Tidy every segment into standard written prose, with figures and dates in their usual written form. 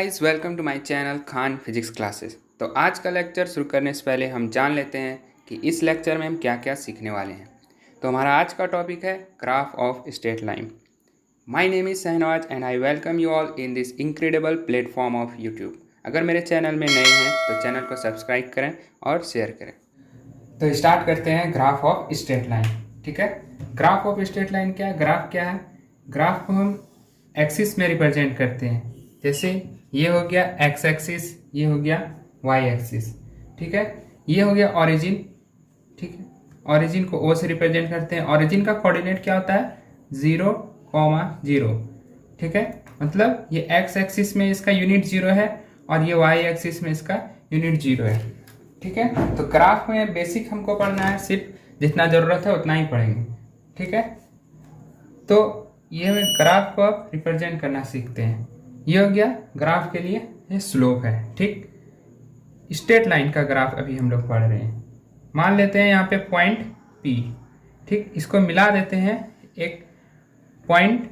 Guys, welcome to my channel Khan physics classes. तो आज का लेक्चर शुरू करने से पहले हम जान लेते हैं कि इस लेक्चर में हम क्या क्या सीखने वाले हैं। तो हमारा आज का टॉपिक है graph of straight line. My name is Shahnawaz and I welcome you all in this incredible platform of YouTube. अगर मेरे चैनल में नए हैं तो चैनल को सब्सक्राइब करें और शेयर करें। तो स्टार्ट करते हैं ग्राफ ऑफ स्ट्रेट लाइन। ठीक है, ग्राफ ऑफ स्ट्रेट लाइन क्या है? ग्राफ क्या है? ग्राफ को हम एक्सिस में रिप्रेजेंट करते हैं। जैसे ये हो गया एक्स एक्सिस, ये हो गया वाई एक्सिस। ठीक है, ये हो गया ओरिजिन। ठीक है, ओरिजिन को ओ से रिप्रेजेंट करते हैं। ओरिजिन का कोऑर्डिनेट क्या होता है? 0,0। ठीक है, मतलब ये एक्स एक्सिस में इसका यूनिट 0 है और ये वाई एक्सिस में इसका यूनिट 0 है। ठीक है, तो ग्राफ में बेसिक हमको पढ़ना है, सिर्फ जितना ज़रूरत है उतना ही पढ़ेंगे। ठीक है, तो ये ग्राफ को आप रिप्रेजेंट करना सीखते हैं। ये हो गया ग्राफ के लिए, ये स्लोप है। ठीक, स्ट्रेट लाइन का ग्राफ अभी हम लोग पढ़ रहे हैं। मान लेते हैं यहाँ पे पॉइंट P। ठीक, इसको मिला देते हैं एक पॉइंट,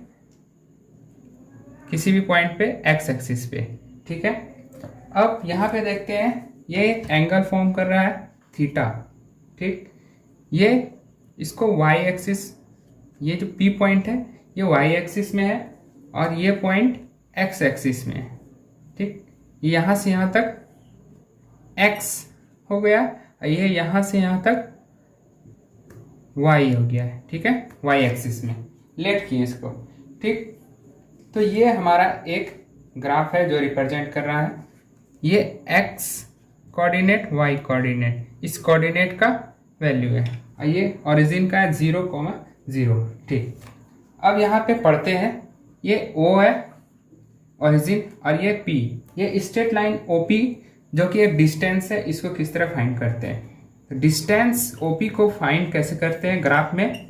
किसी भी पॉइंट पे एक्स एक्सिस पे। ठीक है, अब यहाँ पे देखते हैं ये एंगल फॉर्म कर रहा है थीटा। ठीक, ये इसको वाई एक्सिस, ये जो P पॉइंट है ये वाई एक्सिस में है और ये पॉइंट एक्स एक्सिस में है। ठीक, ये यहाँ से यहाँ तक x हो गया और ये यहाँ से यहाँ तक y हो गया है। ठीक है, y एक्सिस में लेट किए इसको। ठीक, तो ये हमारा एक ग्राफ है जो रिप्रेजेंट कर रहा है ये x कोऑर्डिनेट y कोऑर्डिनेट, इस कोऑर्डिनेट का वैल्यू है और ये ओरिजिन का है 0,0। ठीक, अब यहाँ पे पढ़ते हैं ये O है ओरिजिन और ये P, ये स्ट्रेट लाइन OP जो कि एक डिस्टेंस है, इसको किस तरह फाइंड करते हैं? डिस्टेंस OP को फाइंड कैसे करते हैं ग्राफ में?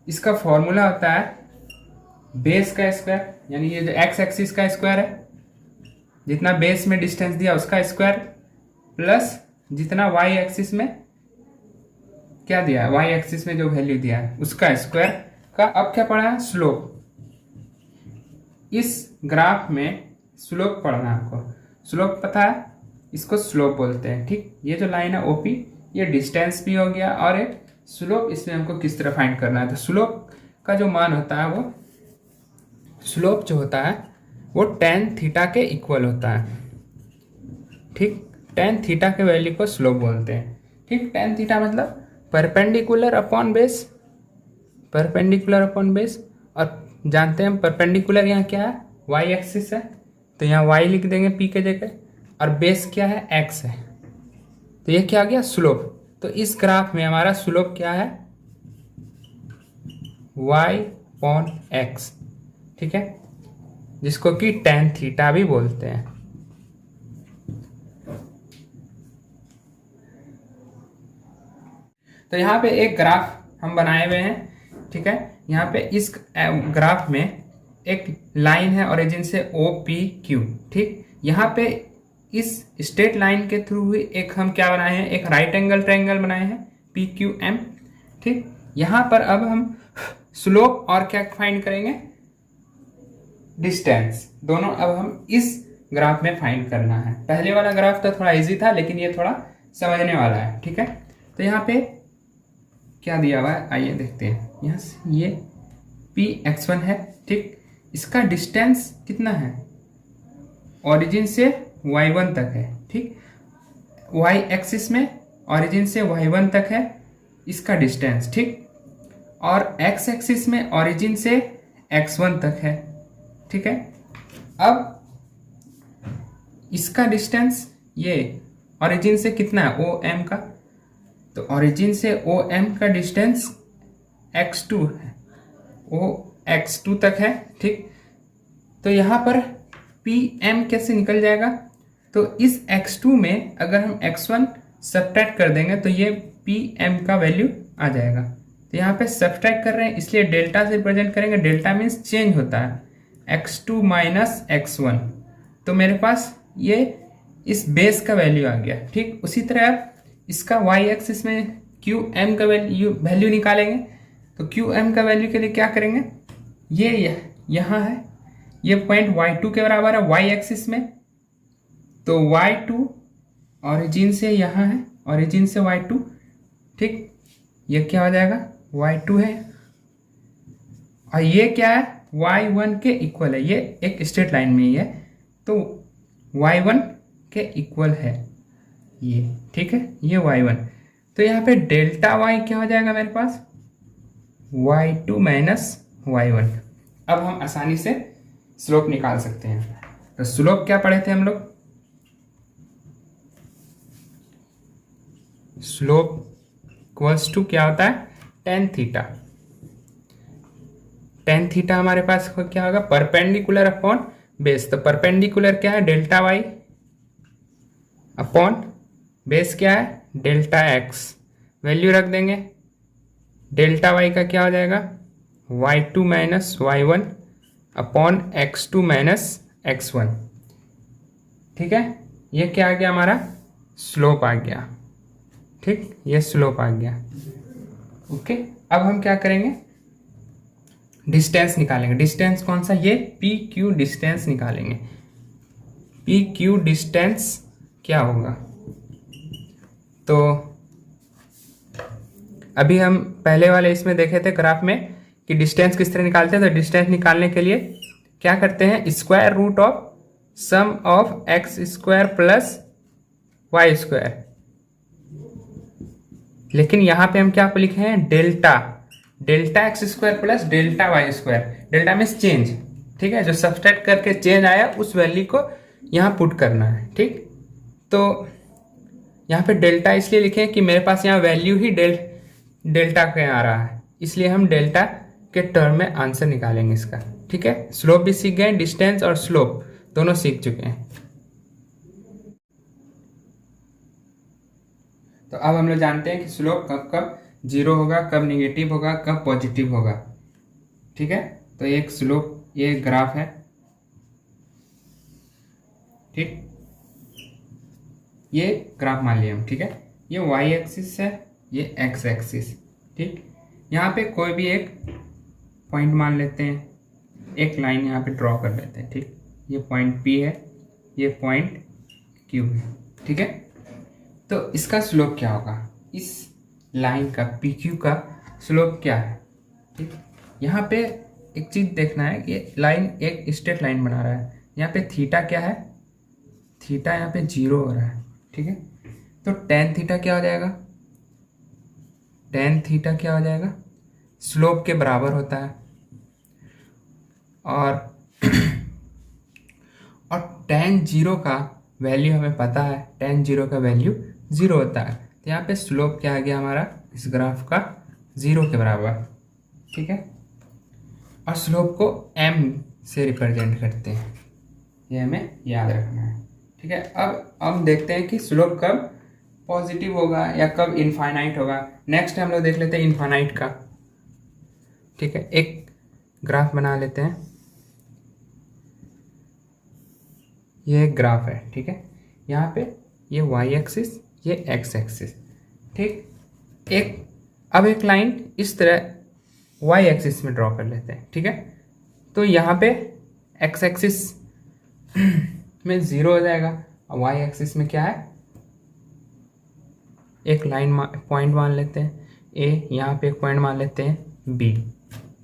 इसका फॉर्मूला होता है बेस का स्क्वायर, यानी ये जो एक्स एक्सिस का स्क्वायर है, जितना बेस में डिस्टेंस दिया उसका स्क्वायर, प्लस जितना वाई एक्सिस में क्या दिया है, वाई एक्सिस में जो वैल्यू दिया है उसका स्क्वायर का। अब क्या पढ़ा है? स्लोप। इस ग्राफ में स्लोप पढ़ना है आपको। स्लोप पता है, इसको स्लोप बोलते हैं। ठीक, ये जो लाइन है OP, ये डिस्टेंस भी हो गया और एक स्लोप, इसमें हमको किस तरह फाइंड करना है। तो स्लोप का जो मान होता है, वो स्लोप जो होता है वो tan थीटा के इक्वल होता है। ठीक, tan थीटा के वैल्यू को स्लोप बोलते हैं। ठीक, tan थीटा मतलब perpendicular upon base, perpendicular upon base. और जानते हैं हम परपेंडिकुलर यहाँ क्या है? वाई एक्सिस है, तो यहाँ वाई लिख देंगे P के जगह, और बेस क्या है? X है, तो ये क्या आ गया? स्लोप। तो इस ग्राफ में हमारा स्लोप क्या है? y/x। ठीक है, जिसको कि tan थीटा भी बोलते हैं। तो यहाँ पे एक ग्राफ हम बनाए हुए हैं। ठीक है, यहाँ पे इस ग्राफ में एक लाइन है ओरिजिन से OPQ। ठीक, यहाँ पे इस स्ट्रेट लाइन के थ्रू ही एक हम क्या बनाए हैं? एक राइट एंगल ट्रायंगल बनाए हैं PQM। ठीक, यहाँ पर अब हम स्लोप और क्या फाइंड करेंगे? डिस्टेंस। दोनों अब हम इस ग्राफ में फाइंड करना है। पहले वाला ग्राफ तो थोड़ा इजी था, लेकिन ये थोड़ा समझने वाला है। ठीक है, तो यहाँ पे क्या दिया हुआ है आइए देखते हैं। यहाँ से ये Px1 है। ठीक, इसका डिस्टेंस कितना है? ओरिजिन से y1 तक है। ठीक, y एक्सिस में ओरिजिन से y1 तक है इसका डिस्टेंस। ठीक, और x एक्सिस में ओरिजिन से x1 तक है। ठीक है, अब इसका डिस्टेंस ये ओरिजिन से कितना है? OM का, तो ओरिजिन से OM का डिस्टेंस x2 है, वो x2 तक है। ठीक, तो यहाँ पर PM कैसे निकल जाएगा? तो इस x2 में अगर हम x1 सब्ट्रैक्ट कर देंगे तो ये PM का वैल्यू आ जाएगा। तो यहाँ पे सब्ट्रैक्ट कर रहे हैं इसलिए डेल्टा से रिप्रेजेंट करेंगे। डेल्टा मीन्स चेंज होता है, x2 - x1। तो मेरे पास ये इस बेस का वैल्यू आ गया। ठीक, उसी तरह इसका y एक्सिस में QM का वैल्यू निकालेंगे। तो QM का वैल्यू के लिए क्या करेंगे? ये यहाँ है, ये पॉइंट y2 के बराबर है y एक्सिस में, तो y2 ओरिजिन से यहाँ है, ओरिजिन से y2, ठीक, ये क्या हो जाएगा y2 है, और ये क्या है y1 के इक्वल है, ये एक स्ट्रेट लाइन में ही है तो y1 के इक्वल है ये, ठीक है, ये y1। तो यहाँ पे डेल्टा y क्या हो जाएगा मेरे पास y2 माइनस y1। अब हम आसानी से स्लोप निकाल सकते हैं। तो स्लोप क्या पढ़े थे हम लोग, स्लोप इक्वल्स टू क्या होता है टेन थीटा। टेन थीटा हमारे पास क्या होगा परपेंडिकुलर अपॉन बेस। तो परपेंडिकुलर क्या है डेल्टा वाई अपॉन बेस क्या है डेल्टा एक्स। वैल्यू रख देंगे, डेल्टा वाई का क्या हो जाएगा y2 minus y1 upon x2 minus x1। ठीक है, ये क्या आ गया हमारा स्लोप आ गया, ठीक, ये स्लोप आ गया। ओके, अब हम क्या करेंगे डिस्टेंस निकालेंगे। डिस्टेंस कौन सा, ये पी क्यू डिस्टेंस निकालेंगे। पी क्यू डिस्टेंस क्या होगा, तो अभी हम पहले वाले इसमें देखे थे ग्राफ में कि डिस्टेंस किस तरह निकालते हैं। तो डिस्टेंस निकालने के लिए क्या करते हैं square root of sum of X square plus Y square. लेकिन यहाँ पे हम क्या लिखे हैं delta, delta X square plus delta Y square. Delta means change, ठीक है, जो सब्सट्रैक्ट करके चेंज आया उस वैल्यू को यहाँ पुट करना है। ठीक, तो यहाँ पे डेल्टा इसलिए लिखे कि मेरे पास यहाँ वैल्यू ही डेल्टा के आ रहा है, इसलिए हम डेल्टा के टर्म में आंसर निकालेंगे इसका। ठीक है, स्लोप भी सीख गए, डिस्टेंस और स्लोप दोनों सीख चुके हैं। तो अब हम लोग जानते हैं कि स्लोप कब कब जीरो होगा, कब निगेटिव होगा, कब पॉजिटिव होगा। ठीक है, तो एक स्लोप, ये ग्राफ है, ठीक, ये ग्राफ मान लिया हम। ठीक है, ये वाई एक्सिस है, ये एक्स एक्सिस। ठीक, यहाँ पे कोई भी एक पॉइंट मान लेते हैं, एक लाइन यहाँ पे ड्रॉ कर लेते हैं। ठीक, ये पॉइंट पी है, ये पॉइंट क्यू है। ठीक है, तो इसका स्लोप क्या होगा, इस लाइन का पी क्यू का स्लोप क्या है। ठीक, यहाँ पे एक चीज़ देखना है, ये लाइन एक स्ट्रेट लाइन बना रहा है, यहाँ पे थीटा क्या है, थीटा यहाँ पे जीरो हो रहा है। ठीक है, तो टेन थीटा क्या हो जाएगा, टेन थीटा क्या हो जाएगा स्लोप के बराबर होता है। और टेन जीरो का वैल्यू हमें पता है, टेन जीरो का वैल्यू जीरो होता है। तो यहाँ पे स्लोप क्या आ गया हमारा इस ग्राफ का जीरो के बराबर। ठीक है, और स्लोप को m से रिप्रेजेंट करते हैं, ये हमें याद रखना है। ठीक है, अब देखते हैं कि स्लोप कब पॉजिटिव होगा या कब इनफाइनाइट होगा। नेक्स्ट हम लोग देख लेते हैं इनफाइनाइट का। ठीक है, एक ग्राफ बना लेते हैं, ये एक ग्राफ है। ठीक है, यहाँ पे ये y एक्सिस, ये x एक्सिस। ठीक, अब एक लाइन इस तरह y एक्सिस में ड्रॉ कर लेते हैं। ठीक है, तो यहाँ पे x एक्सिस में जीरो हो जाएगा और y एक्सिस में क्या है एक लाइन पॉइंट मान लेते हैं a, यहाँ पे एक पॉइंट मान लेते हैं b।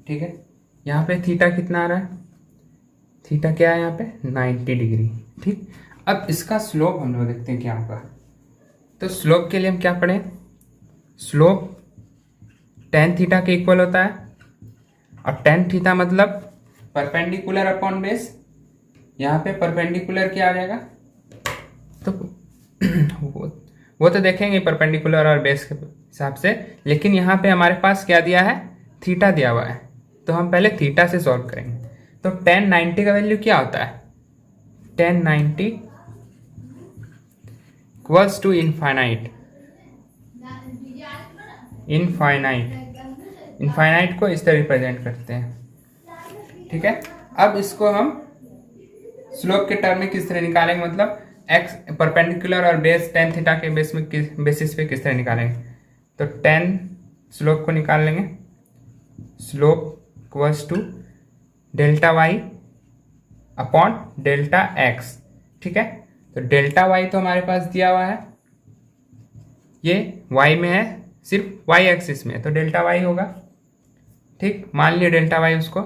ठीक है, यहाँ पे थीटा कितना आ रहा है, थीटा क्या है यहाँ पे 90 डिग्री। ठीक, अब इसका स्लोप हम लोग देखते हैं क्या होगा। तो स्लोप के लिए हम क्या पढ़ें, स्लोप टेन थीटा के इक्वल होता है, और टेन थीटा मतलब परपेंडिकुलर अपॉन बेस। यहाँ पे परपेंडिकुलर क्या आ जाएगा, तो वो तो देखेंगे परपेंडिकुलर और बेस के हिसाब से, लेकिन यहाँ पे हमारे पास क्या दिया है थीटा दिया हुआ है, तो हम पहले थीटा से सॉल्व करेंगे। तो टेन 90 का वैल्यू क्या होता है, tan 90 equals to infinite. Infinite को इस तरह रिप्रेजेंट करते हैं। ठीक है, अब इसको हम स्लोप के टर्म में किस तरह निकालेंगे, मतलब एक्स परपेंडिकुलर और बेस टेन थीटा के बेसिस पे किस तरह निकालेंगे। तो टेन स्लोप को निकाल लेंगे, slope equals to delta Y upon delta X. ठीक है, तो डेल्टा वाई तो हमारे पास दिया हुआ है, ये वाई में है, सिर्फ वाई एक्सिस में, तो डेल्टा वाई होगा। ठीक, मान लिया डेल्टा वाई उसको।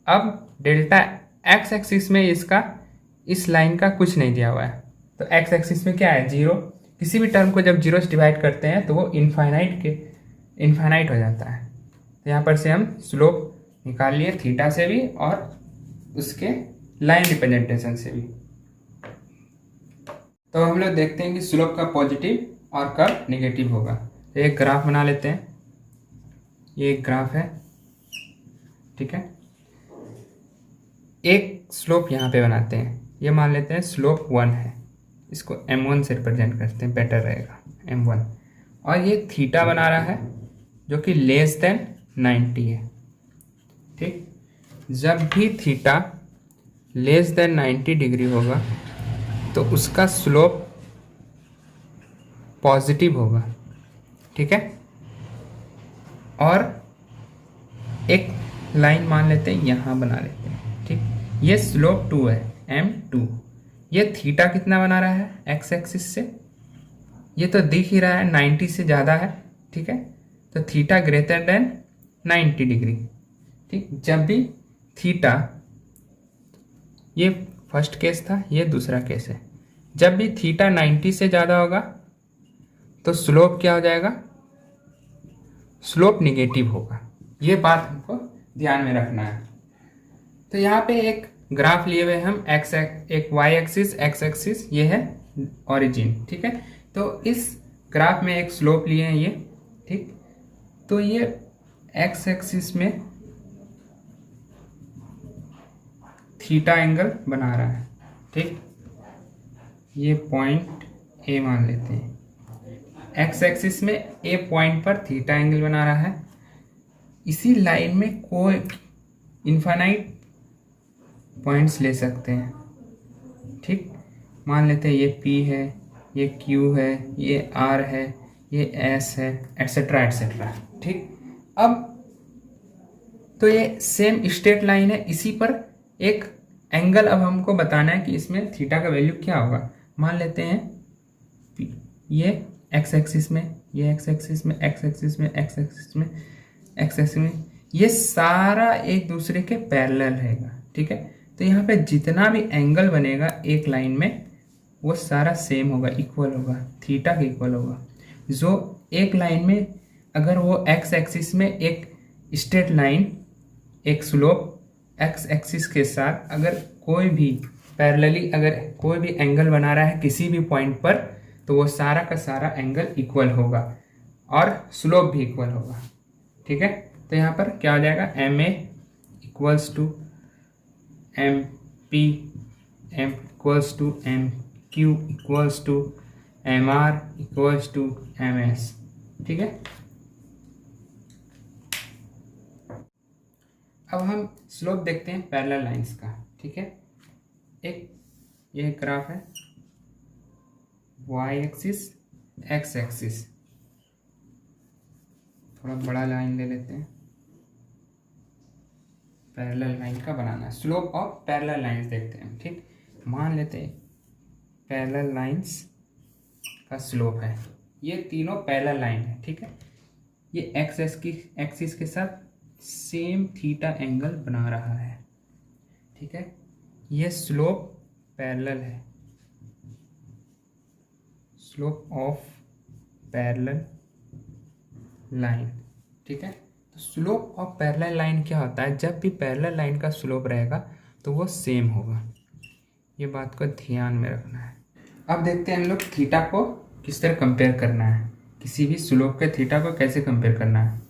अब डेल्टा एक्स एक्सिस में इसका, इस लाइन का कुछ नहीं दिया हुआ है, तो एक्स एक्सिस में क्या है, जीरो। किसी भी टर्म को जब जीरो से डिवाइड करते हैं तो वो इनफाइनाइट हो जाता है। तो यहाँ पर से हम स्लोप निकाल लिए थीटा से भी और उसके लाइन रिप्रेजेंटेशन से भी। तो हम लोग देखते हैं कि स्लोप का पॉजिटिव और कब नेगेटिव होगा। तो एक ग्राफ बना लेते हैं, ये एक ग्राफ है। ठीक है, एक स्लोप यहाँ पे बनाते हैं, ये मान लेते हैं स्लोप 1 है, इसको m1 से रिप्रेजेंट करते हैं, बेटर रहेगा m1। और ये थीटा बना रहा है जो कि लेस देन 90 है। ठीक, जब भी थीटा लेस देन 90 डिग्री होगा तो उसका स्लोप पॉजिटिव होगा। ठीक है, और एक लाइन मान लेते हैं, यहाँ बना लेते हैं। ठीक, ये स्लोप 2 है, m2। ये थीटा कितना बना रहा है एक्स एक्सिस से, ये तो दिख ही रहा है 90 से ज़्यादा है। ठीक है, तो थीटा ग्रेटर देन 90 डिग्री। ठीक, जब भी थीटा, ये फर्स्ट केस था, ये दूसरा केस है, जब भी थीटा 90 से ज़्यादा होगा तो स्लोप क्या हो जाएगा, स्लोप निगेटिव होगा। ये बात हमको ध्यान में रखना है। तो यहाँ पे एक ग्राफ लिए हुए हम, एक वाई एक्सिस, एक्स एक्सिस, ये है ओरिजिन। ठीक है, तो इस ग्राफ में एक स्लोप लिए हैं ये। ठीक, तो ये एक्स एक्सिस में थीटा एंगल बना रहा है। ठीक, ये पॉइंट ए मान लेते हैं, एक्स एक्सिस में ए पॉइंट पर थीटा एंगल बना रहा है। इसी लाइन में कोई इनफाइनाइट पॉइंट्स ले सकते हैं। ठीक, मान लेते हैं ये P है, ये Q है, ये R है, ये S है, एट्सेट्रा एट्सेट्रा। ठीक, अब तो ये सेम स्ट्रेट लाइन है, इसी पर एक एंगल अब हमको बताना है कि इसमें थीटा का वैल्यू क्या होगा। मान लेते हैं ये एक्स एक्सिस में, ये एक्स एक्सिस में, एक्स एक्सिस में, एक्स एक्सिस में, एक्स एक्सिस में, ये सारा एक दूसरे के पैरेलल रहेगा। ठीक है, तो यहाँ पे जितना भी एंगल बनेगा एक लाइन में वो सारा सेम होगा, इक्वल होगा, थीटा के इक्वल होगा। जो एक लाइन में अगर वो एक्स एक्सिस में एक स्ट्रेट लाइन, एक स्लोप एक्स एक्सिस के साथ अगर कोई भी पैरेलली अगर कोई भी एंगल बना रहा है किसी भी पॉइंट पर, तो वो सारा का सारा एंगल इक्वल होगा और स्लोप भी इक्वल होगा। ठीक है, तो यहाँ पर क्या हो जाएगा, M A equals to M P, M equals to M Q equals to M R equals to M S. ठीक है, अब हम स्लोप देखते हैं पैरेलल लाइंस का। ठीक है, एक ये ग्राफ है, वाई एक्सिस, एक्स एक्सिस, थोड़ा बड़ा लाइन ले लेते हैं, पैरेलल लाइन का बनाना है। स्लोप ऑफ पैरेलल लाइंस देखते हैं। ठीक, मान लेते हैं पैरेलल लाइंस का स्लोप है, ये तीनों पैरेलल लाइन है। ठीक है, ये एक्स एक्सिस के साथ सेम थीटा एंगल बना रहा है। ठीक है, ये स्लोप पैरेलल है, स्लोप ऑफ पैरेलल लाइन। ठीक है, तो स्लोप ऑफ पैरेलल लाइन क्या होता है, जब भी पैरेलल लाइन का स्लोप रहेगा तो वो सेम होगा। ये बात को ध्यान में रखना है। अब देखते हैं हम लोग थीटा को किस तरह कंपेयर करना है, किसी भी स्लोप के थीटा को कैसे कंपेयर करना है।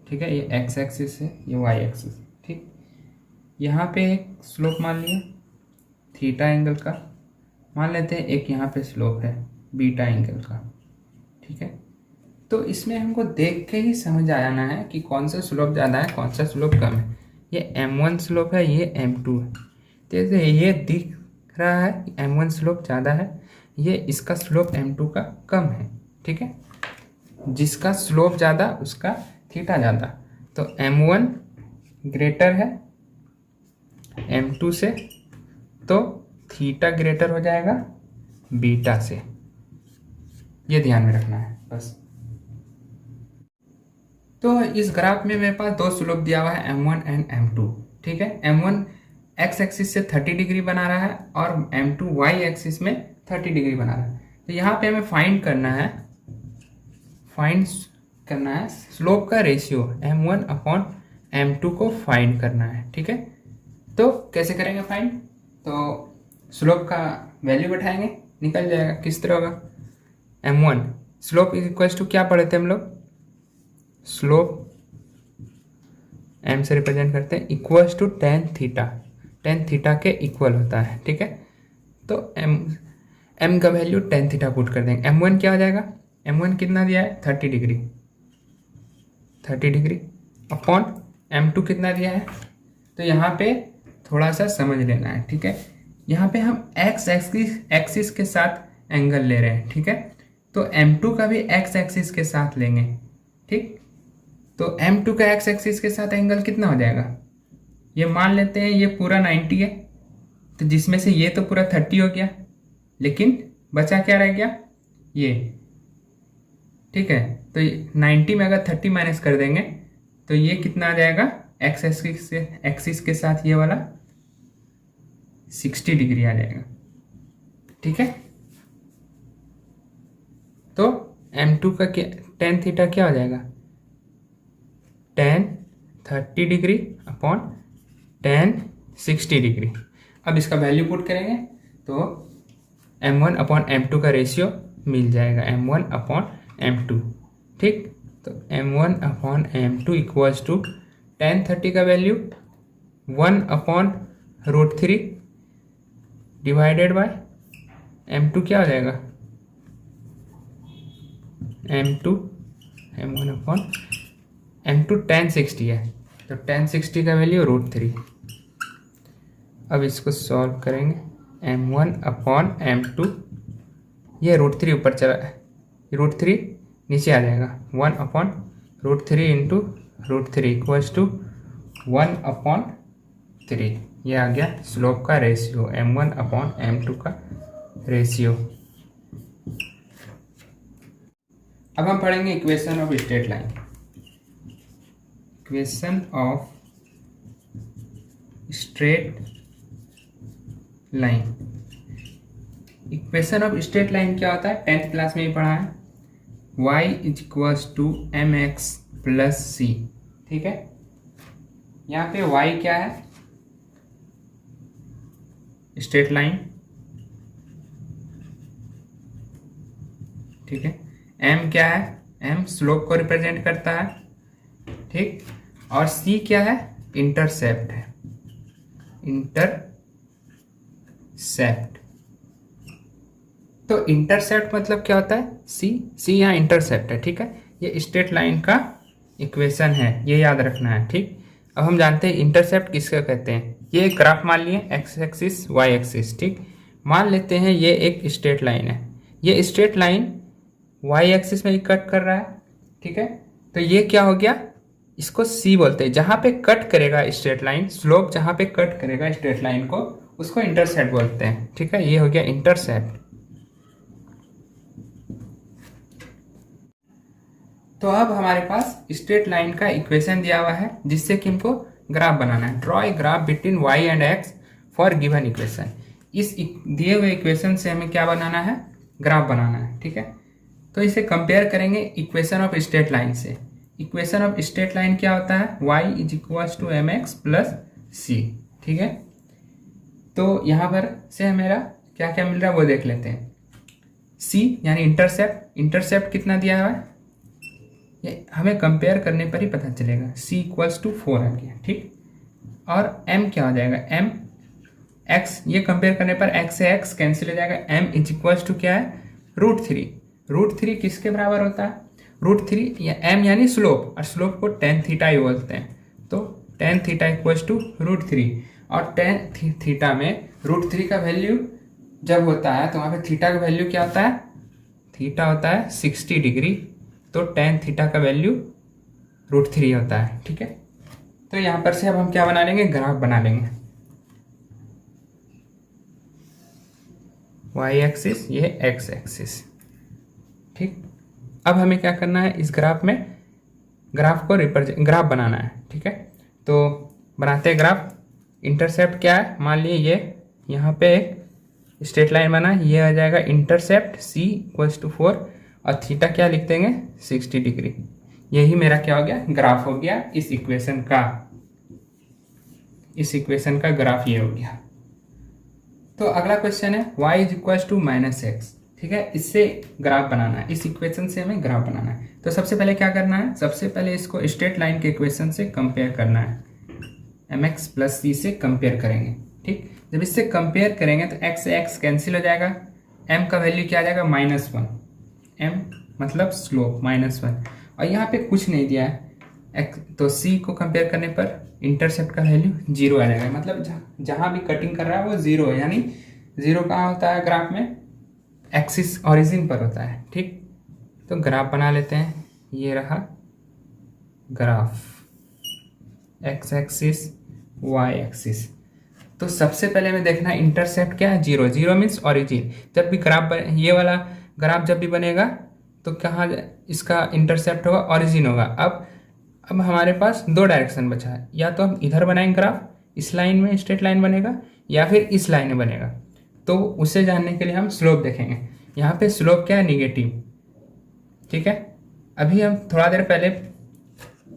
ठीक है, ये एक्स एक्सिस है, ये वाई एक्सिस। ठीक, यहाँ पे एक स्लोप मान लिया थीटा एंगल का, मान लेते हैं एक यहाँ पे स्लोप है बीटा एंगल का। ठीक है, तो इसमें हमको देख के ही समझ आ जाना है कि कौन सा स्लोप ज़्यादा है, कौन सा स्लोप कम है। ये m1 स्लोप है, ये m2 है। जैसे ये दिख रहा है कि m1 स्लोप ज़्यादा है, ये इसका स्लोप m2 का कम है। ठीक है, जिसका स्लोप ज़्यादा उसका थीटा ज़्यादा, तो m1 ग्रेटर है m2 से, तो थीटा ग्रेटर हो जाएगा बीटा से, ये ध्यान में रखना है बस। तो इस ग्राफ में मेरे पास दो स्लोप दिया हुआ है m1 एंड m2, ठीक है। m1 x एक्सिस से 30 डिग्री बना रहा है और m2 y एक्सिस में 30 डिग्री बना रहा है। तो यहाँ पे हमें फाइंड करना है स्लोप का रेशियो m1 अपॉन m2 को फाइंड करना है, ठीक है। तो कैसे करेंगे फाइंड? तो स्लोप का वैल्यू बैठाएंगे, निकल जाएगा। किस तरह होगा? m1 slope is equal to क्या पढ़े थे हम लोग? स्लोप m से रिप्रेजेंट करते हैं इक्वल्स टू टेन थीटा के इक्वल होता है, ठीक है। तो m का वैल्यू टेन थीटा पुट कर देंगे। m1 क्या हो जाएगा? m1 कितना दिया है? 30 डिग्री अपॉन m2 कितना दिया है? तो यहाँ पे थोड़ा सा समझ लेना है, ठीक है। यहाँ पे हम x एक्सिस के साथ एंगल ले रहे हैं, ठीक है। तो m2 का भी x एक्सिस के साथ लेंगे, ठीक। तो m2 का x एक्सिस के साथ एंगल कितना हो जाएगा? ये मान लेते हैं ये पूरा 90 है, तो जिसमें से ये तो पूरा 30 हो गया, लेकिन बचा क्या रह गया? ये, ठीक है। तो 90 में अगर 30 माइनस कर देंगे तो ये कितना आ जाएगा? x एक्सिस के साथ ये वाला 60 डिग्री आ जाएगा, ठीक है। तो m2 का क्या टेन थीटा क्या हो जाएगा? Ten 30 degree upon ten 60 degree. अब इसका वैल्यू पुट करेंगे तो m1 अपॉन m2 का रेशियो मिल जाएगा, m1 अपॉन m2, ठीक। तो m1 upon m2 equals to ten 30 का value 1 upon √3 divided by m2 क्या हो जाएगा? m1 अपॉन m2 टेन 60 है, तो टेन 60 का वैल्यू √3। अब इसको सॉल्व करेंगे, m1 अपॉन m2, ये √3 ऊपर चला, √3 नीचे आ जाएगा, 1 upon √3 into √3 equals to 1 upon 3। ये आ गया स्लोप का रेशियो, m1 अपॉन m2 का रेशियो। अब हम पढ़ेंगे equation of straight line. Equation of straight line. Equation of straight line क्या होता है? 10th क्लास में ही पढ़ा है। y is equals to mx plus c, ठीक है। यहाँ पे y क्या है? स्ट्रेट लाइन, ठीक है। m क्या है? m स्लोप को रिप्रेजेंट करता है, ठीक। और c क्या है? इंटरसेप्ट है, इंटरसेप्ट। तो इंटरसेप्ट मतलब क्या होता है? c यहाँ इंटरसेप्ट है, ठीक है। ये स्ट्रेट लाइन का इक्वेशन है, ये याद रखना है, ठीक। अब हम जानते हैं इंटरसेप्ट किसका कहते हैं। ये एक ग्राफ मान लिए, x एक्सिस y एक्सिस, ठीक। मान लेते हैं ये एक स्ट्रेट लाइन है, ये स्ट्रेट लाइन y एक्सिस में ही कट कर रहा है, ठीक है। तो ये क्या हो गया? इसको c बोलते हैं। जहाँ पे कट करेगा स्ट्रेट लाइन, स्लोप जहाँ पे कट करेगा स्ट्रेट लाइन को, उसको इंटरसेप्ट बोलते हैं, ठीक है। ये हो गया इंटरसेप्ट। तो अब हमारे पास स्ट्रेट लाइन का इक्वेशन दिया हुआ है, जिससे कि हमको ग्राफ बनाना है। Draw a graph between y and x for given equation. इस दिए हुए इक्वेशन से हमें क्या बनाना है? ग्राफ बनाना है, ठीक है। तो इसे कंपेयर करेंगे इक्वेशन ऑफ स्ट्रेट लाइन से। इक्वेशन ऑफ स्ट्रेट लाइन क्या होता है? y is equals to mx plus c, ठीक है। तो यहाँ पर से मेरा क्या क्या मिल रहा है वो देख लेते हैं। c यानी इंटरसेप्ट, इंटरसेप्ट कितना दिया हुआ है ये हमें कंपेयर करने पर ही पता चलेगा। c इक्वल्स टू 4 आ गया, ठीक। और m क्या हो जाएगा? m x, ये कंपेयर करने पर x से x कैंसिल हो जाएगा। m इज इक्वल्स टू क्या है? √3। √3 किसके बराबर होता है? √3 या m यानी स्लोप, और स्लोप को टेन थीटा ही बोलते हैं। तो टेन थीटा इक्वल्स टू √3, और टेन थीटा में √3 का वैल्यू जब होता है तो वहाँ पे थीटा का वैल्यू क्या होता है? थीटा होता है 60 डिग्री, तो टेन थीटा का वैल्यू √3 होता है, ठीक है। तो यहाँ पर से अब हम क्या बना लेंगे? ग्राफ बना लेंगे। वाई एक्सिस, ये है एक्स एक्सिस। ठीक, अब हमें क्या करना है, इस ग्राफ में ग्राफ को ग्राफ बनाना है। ठीक है, तो बनाते हैं ग्राफ। इंटरसेप्ट क्या है, मान लीजिए ये यहाँ पे एक स्ट्रेट लाइन बना, ये आ जाएगा इंटरसेप्ट c इक्वल्स टू 4 और थीटा क्या लिख देंगे 60 डिग्री। यही मेरा क्या हो गया, ग्राफ हो गया इस इक्वेशन का। इस इक्वेशन का ग्राफ ये हो गया। तो अगला क्वेश्चन है y is equals to -x। ठीक है, इससे ग्राफ बनाना है, इस इक्वेशन से हमें ग्राफ बनाना है। तो सबसे पहले क्या करना है, सबसे पहले इसको स्ट्रेट लाइन के इक्वेशन से कंपेयर करना है, mx प्लस c से कंपेयर करेंगे। ठीक, जब इससे कंपेयर करेंगे तो x से x कैंसिल हो जाएगा, m का वैल्यू क्या आ जाएगा -1, m मतलब स्लोप -1, और यहाँ पे कुछ नहीं दिया है x, तो c को कंपेयर करने पर इंटरसेप्ट का वैल्यू 0 आ जाएगा। मतलब जहाँ भी कटिंग कर रहा है वो 0 है, यानी 0 कहाँ होता है ग्राफ में, एक्सिस ऑरिजिन पर होता है। ठीक, तो ग्राफ बना लेते हैं, ये रहा graph, X axis Y axis. तो सबसे पहले हमें देखना है इंटरसेप्ट क्या है, 0, 0 मीन्स ऑरिजिन। जब भी ग्राफ ये वाला ग्राफ जब भी बनेगा तो कहाँ इसका इंटरसेप्ट होगा, ऑरिजिन होगा। अब हमारे पास दो डायरेक्शन बचा है, या तो हम इधर बनाएंगे ग्राफ, इस लाइन में स्ट्रेट लाइन बनेगा, या फिर इस लाइन में बनेगा। तो उसे जानने के लिए हम स्लोप देखेंगे। यहाँ पे स्लोप क्या है, निगेटिव। ठीक है, अभी हम थोड़ा देर पहले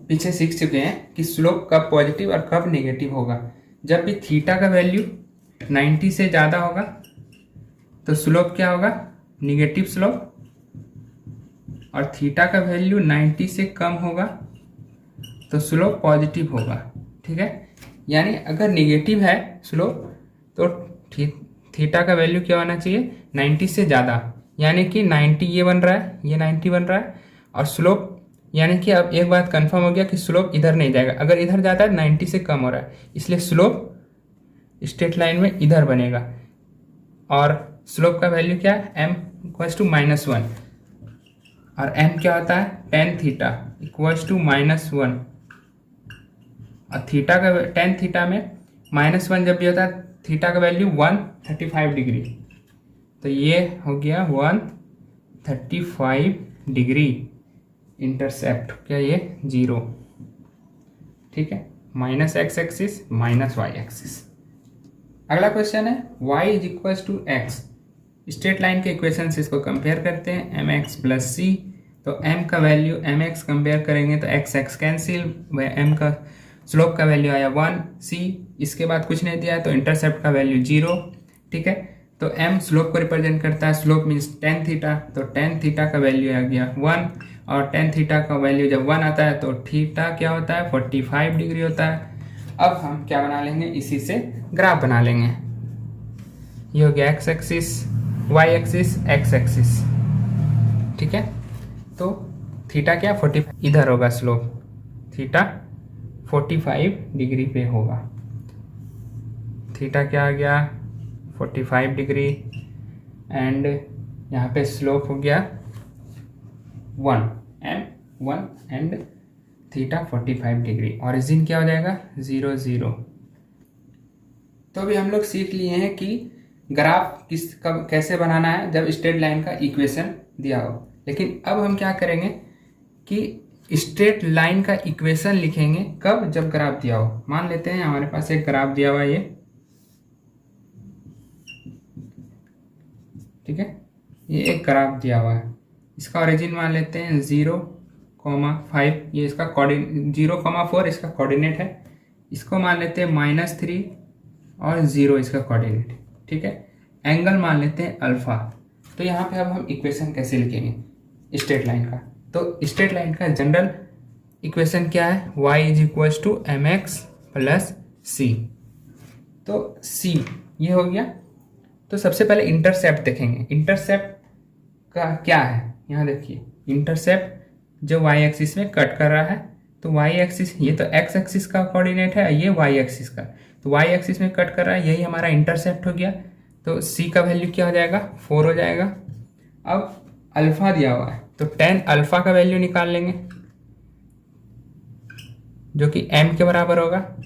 पीछे सीख चुके हैं कि स्लोप कब पॉजिटिव और कब नेगेटिव होगा। जब भी थीटा का वैल्यू 90 से ज़्यादा होगा तो स्लोप क्या होगा, निगेटिव स्लोप, और थीटा का वैल्यू 90 से कम होगा तो स्लोप पॉजिटिव होगा। ठीक है, यानी अगर निगेटिव है स्लोप तो थीटा का वैल्यू क्या होना चाहिए, 90 से ज़्यादा, यानी कि 90 ये बन रहा है, ये 90 बन रहा है, और स्लोप यानी कि अब एक बात कंफर्म हो गया कि स्लोप इधर नहीं जाएगा। अगर इधर जाता है 90 से कम हो रहा है, इसलिए स्लोप स्ट्रेट लाइन में इधर बनेगा। और स्लोप का वैल्यू क्या है, m इक्वल्स टू -1, और m क्या होता है, tan थीटा इक्वल्स टू -1, और थीटा का tan थीटा में -1 जब भी होता है थीटा का वैल्यू 135 डिग्री, तो ये हो गया 135 डिग्री। इंटरसेप्ट क्या, ये 0। ठीक है, -x एक्सिस -y एक्सिस। अगला क्वेश्चन है y is equals to x। Straight line के इक्वेशन से इसको कंपेयर करते हैं, mx प्लस c। तो m का वैल्यू mx कंपेयर करेंगे तो x कैंसिल, m का स्लोप का वैल्यू आया 1, c इसके बाद कुछ नहीं दिया है तो इंटरसेप्ट का वैल्यू 0। ठीक है, तो m स्लोप को रिप्रेजेंट करता है, स्लोप मीन्स tan थीटा, तो tan थीटा का वैल्यू आ गया 1, और tan थीटा का वैल्यू जब 1 आता है तो थीटा क्या होता है, 45 डिग्री होता है। अब हम क्या बना लेंगे, इसी से ग्राफ बना लेंगे। ये हो गया x axis, Y axis, x axis. ठीक है, तो थीटा क्या 45 इधर होगा, स्लोप थीटा 45 डिग्री पे होगा। थीटा क्या आ गया 45 डिग्री, एंड यहाँ पे स्लोप हो गया 1 एंड थीटा 45 डिग्री। ऑरिजिन क्या हो जाएगा 0 0। तो अभी हम लोग सीख लिए हैं कि ग्राफ कब कैसे बनाना है, जब स्ट्रेट लाइन का इक्वेशन दिया हो। लेकिन अब हम क्या करेंगे कि स्ट्रेट लाइन का इक्वेशन लिखेंगे कब, जब ग्राफ दिया हो। मान लेते हैं हमारे पास एक ग्राफ दिया हुआ है, ये ठीक है, ये एक ग्राफ दिया हुआ है। इसका ओरिजिन मान लेते हैं 0,5, ये इसका 0,4 इसका कोऑर्डिनेट है। इसको मान लेते हैं -3 और 0 इसका कोऑर्डिनेट। ठीक है, एंगल मान लेते हैं अल्फा। तो यहाँ पे अब हम इक्वेशन कैसे लिखेंगे स्ट्रेट लाइन का, तो स्ट्रेट लाइन का जनरल इक्वेशन क्या है, y is equals to mx plus c। तो c ये हो गया। तो सबसे पहले इंटरसेप्ट देखेंगे, इंटरसेप्ट का क्या है, यहाँ देखिए इंटरसेप्ट जो y एक्सिस में कट कर रहा है, तो y एक्सिस, ये तो x एक्सिस का कोऑर्डिनेट है, ये y एक्सिस का, तो y एक्सिस में कट कर रहा है, यही हमारा इंटरसेप्ट हो गया। तो c का वैल्यू क्या हो जाएगा 4 हो जाएगा। अब अल्फा दिया हुआ है तो tan अल्फा का वैल्यू निकाल लेंगे जो कि m के बराबर होगा।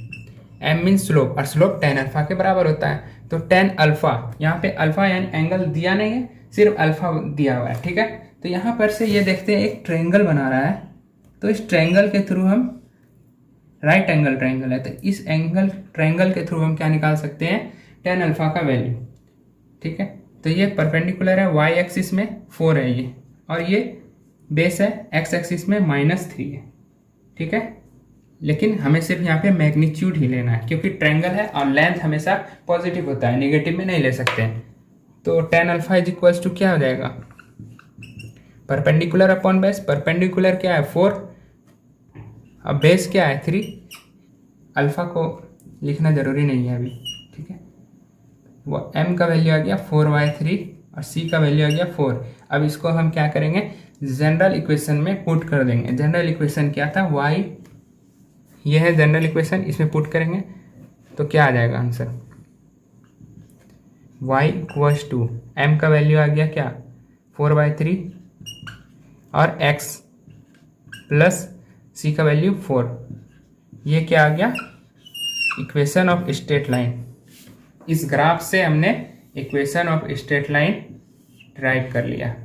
m मीन स्लोप, और स्लोप tan अल्फा के बराबर होता है। तो टेन अल्फ़ा, यहाँ पे अल्फ़ा यानी एंगल दिया नहीं है, सिर्फ अल्फ़ा दिया हुआ है, ठीक है। तो यहाँ पर से ये देखते हैं एक ट्रायंगल बना रहा है, तो इस ट्रायंगल के थ्रू हम, राइट एंगल ट्रायंगल है, तो इस एंगल ट्रायंगल के थ्रू हम क्या निकाल सकते हैं, टेन अल्फ़ा का वैल्यू, ठीक है। तो ये परपेंडिकुलर है, वाई एक्सिस में 4 है ये, और ये बेस है, एक्स एक्सिस में -3 है, ठीक है। लेकिन हमें सिर्फ यहाँ पे मैग्नीट्यूड ही लेना है, क्योंकि ट्रायंगल है और लेंथ हमेशा पॉजिटिव होता है, नेगेटिव में नहीं ले सकते हैं। तो tan alpha is equals to क्या हो जाएगा, परपेंडिकुलर अपॉन बेस, परपेंडिकुलर क्या है 4, अब बेस क्या है 3, अल्फा को लिखना जरूरी नहीं है अभी, ठीक है। वो m का वैल्यू आ गया 4/3 और c का वैल्यू आ गया 4। अब इसको हम क्या करेंगे, जनरल इक्वेशन में पुट कर देंगे। जनरल इक्वेशन क्या था, y, ये है जनरल इक्वेशन, इसमें पुट करेंगे तो क्या आ जाएगा answer, y equals to m का वैल्यू आ गया क्या 4/3 और x प्लस c का वैल्यू 4, ये क्या आ गया, इक्वेशन ऑफ स्ट्रेट लाइन। इस ग्राफ से हमने equation of straight line derive कर लिया।